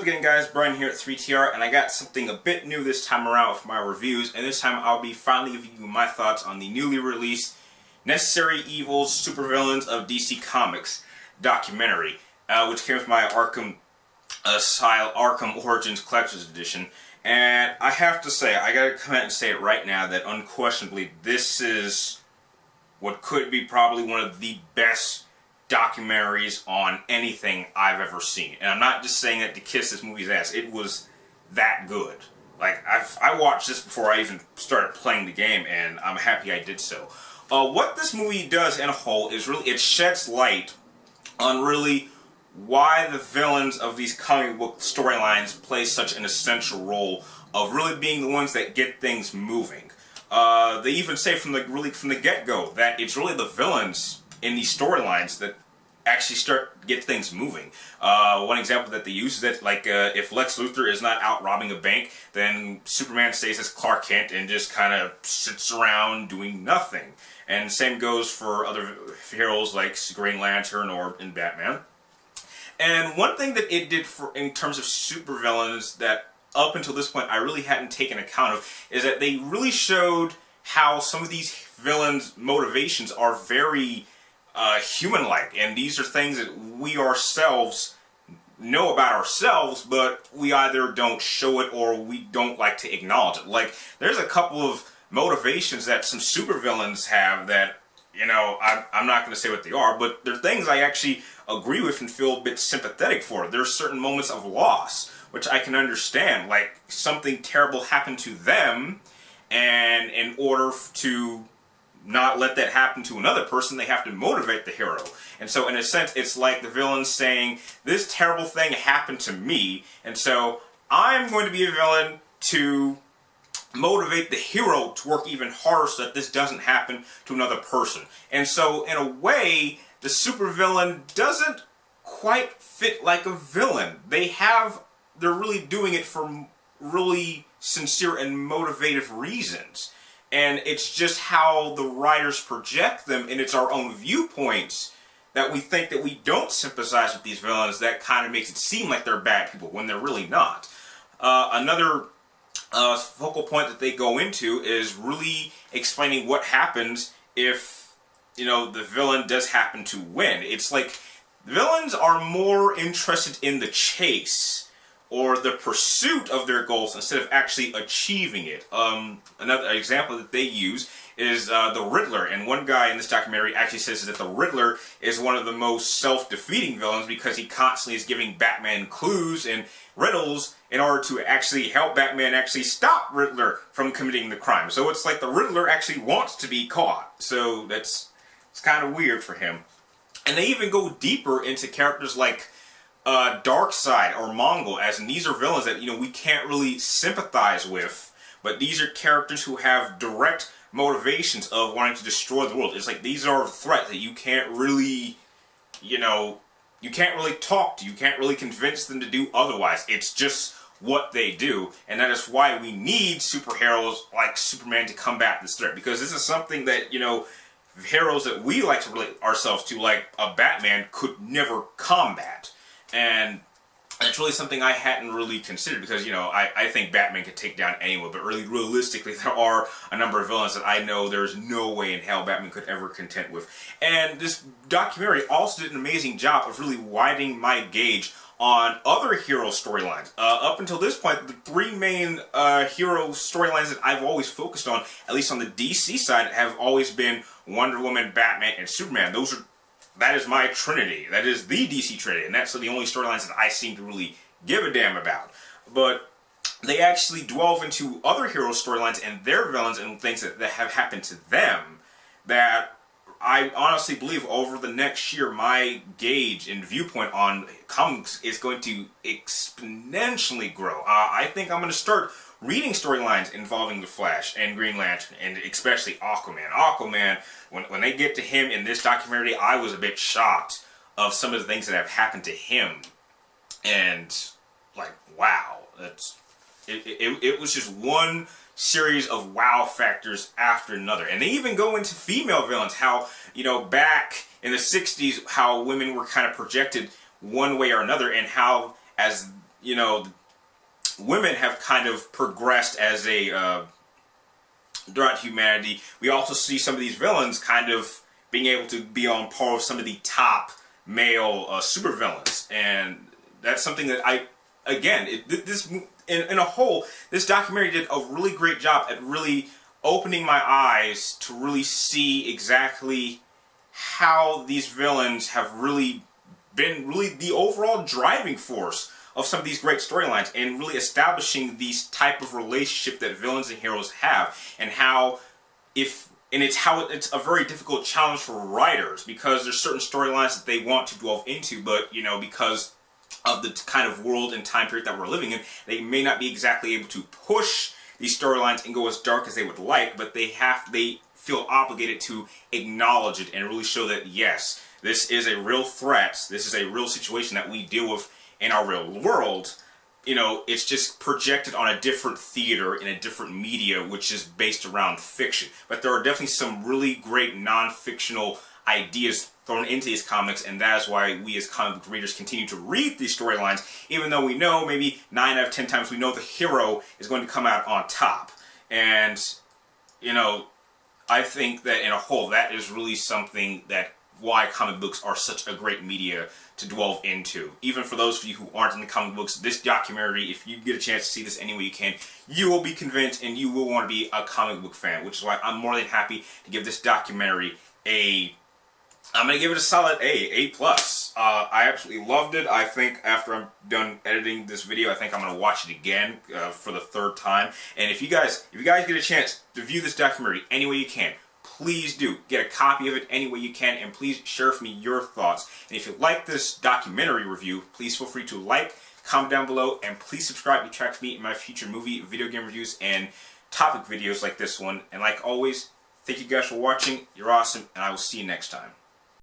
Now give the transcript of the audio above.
again, guys? Brian here at 3TR, and I got something a bit new this time around with my reviews, and this time I'll be finally giving you my thoughts on the newly released Necessary Evils Supervillains of DC Comics documentary, which came with my Arkham Origins Collector's Edition. And I have to say, I gotta come out and say it right now, that unquestionably this is what could be probably one of the best documentaries on anything I've ever seen. And I'm not just saying that to kiss this movie's ass. It was that good. Like, I watched this before I even started playing the game, and I'm happy I did so. What this movie does in a whole is really, it sheds light on really why the villains of these comic book storylines play such an essential role of really being the ones that get things moving. They even say from the get-go that it's really the villains in these storylines that actually get things moving. One example that they use is that, like, if Lex Luthor is not out robbing a bank, then Superman stays as Clark Kent and just kind of sits around doing nothing. And same goes for other heroes like Green Lantern or in Batman. And one thing that it did in terms of supervillains that up until this point I really hadn't taken account of is that they really showed how some of these villains' motivations are very human-like, and these are things that we ourselves know about ourselves, but we either don't show it or we don't like to acknowledge it. Like, there's a couple of motivations that some supervillains have that, you know, I'm not going to say what they are, but they're things I actually agree with and feel a bit sympathetic for. There's certain moments of loss, which I can understand, like something terrible happened to them, and in order to not let that happen to another person, they have to motivate the hero. And so in a sense, it's like the villain saying, this terrible thing happened to me, and so I'm going to be a villain to motivate the hero to work even harder so that this doesn't happen to another person. And so in a way, the supervillain doesn't quite fit like a villain. They're really doing it for really sincere and motivative reasons. And it's just how the writers project them, and it's our own viewpoints that we think that we don't sympathize with these villains that kind of makes it seem like they're bad people when they're really not. Another focal point that they go into is really explaining what happens if, you know, the villain does happen to win. It's like villains are more interested in the chase or the pursuit of their goals instead of actually achieving it. Another example that they use is the Riddler, and one guy in this documentary actually says that the Riddler is one of the most self-defeating villains because he constantly is giving Batman clues and riddles in order to actually help Batman actually stop Riddler from committing the crime. So it's like the Riddler actually wants to be caught. So it's kind of weird for him. And they even go deeper into characters like Darkseid or Mongul, as in these are villains that, you know, we can't really sympathize with, but these are characters who have direct motivations of wanting to destroy the world. It's like these are threats that you can't really, you know, you can't really talk to, you can't really convince them to do otherwise. It's just what they do, and that is why we need superheroes like Superman to combat this threat, because this is something that, you know, heroes that we like to relate ourselves to, like a Batman, could never combat. And it's really something I hadn't really considered because, you know, I think Batman could take down anyone, but really realistically there are a number of villains that I know there's no way in hell Batman could ever contend with. And this documentary also did an amazing job of really widening my gauge on other hero storylines. Up until this point, the three main hero storylines that I've always focused on, at least on the DC side, have always been Wonder Woman, Batman, and Superman. That is my trinity. That is the DC trinity, and that's the only storylines that I seem to really give a damn about. But they actually delve into other hero storylines and their villains and things that have happened to them that I honestly believe over the next year my gauge and viewpoint on comics is going to exponentially grow. I think I'm going to start reading storylines involving the Flash and Green Lantern, and especially Aquaman. Aquaman, when they get to him in this documentary, I was a bit shocked of some of the things that have happened to him. And, like, wow. It was just one series of wow factors after another. And they even go into female villains, how, you know, back in the 60s, how women were kind of projected one way or another, and how as you know, women have kind of progressed as a throughout humanity. We also see some of these villains kind of being able to be on par with some of the top male supervillains, and that's something that in a whole, this documentary did a really great job at really opening my eyes to really see exactly how these villains have really been the overall driving force of some of these great storylines, and really establishing these type of relationship that villains and heroes have, and how it's a very difficult challenge for writers, because there's certain storylines that they want to delve into, but you know, because of the kind of world and time period that we're living in, they may not be exactly able to push these storylines and go as dark as they would like, but they feel obligated to acknowledge it and really show that yes, this is a real threat, this is a real situation that we deal with in our real world. You know, it's just projected on a different theater in a different media, which is based around fiction. But there are definitely some really great non-fictional ideas thrown into these comics, and that is why we as comic book readers continue to read these storylines, even though we know maybe 9 out of 10 times we know the hero is going to come out on top. And, you know, I think that in a whole, that is really something that why comic books are such a great media to delve into. Even for those of you who aren't in the comic books, this documentary, if you get a chance to see this any way you can, you will be convinced and you will want to be a comic book fan, which is why I'm more than happy to give this documentary I'm going to give it a solid A+. I absolutely loved it. I think after I'm done editing this video, I think I'm going to watch it again for the 3rd time. And if you guys get a chance to view this documentary any way you can, please do get a copy of it any way you can, and please share with me your thoughts. And if you like this documentary review, please feel free to like, comment down below, and please subscribe to track me in my future movie, video game reviews, and topic videos like this one. And like always, thank you guys for watching. You're awesome, and I will see you next time.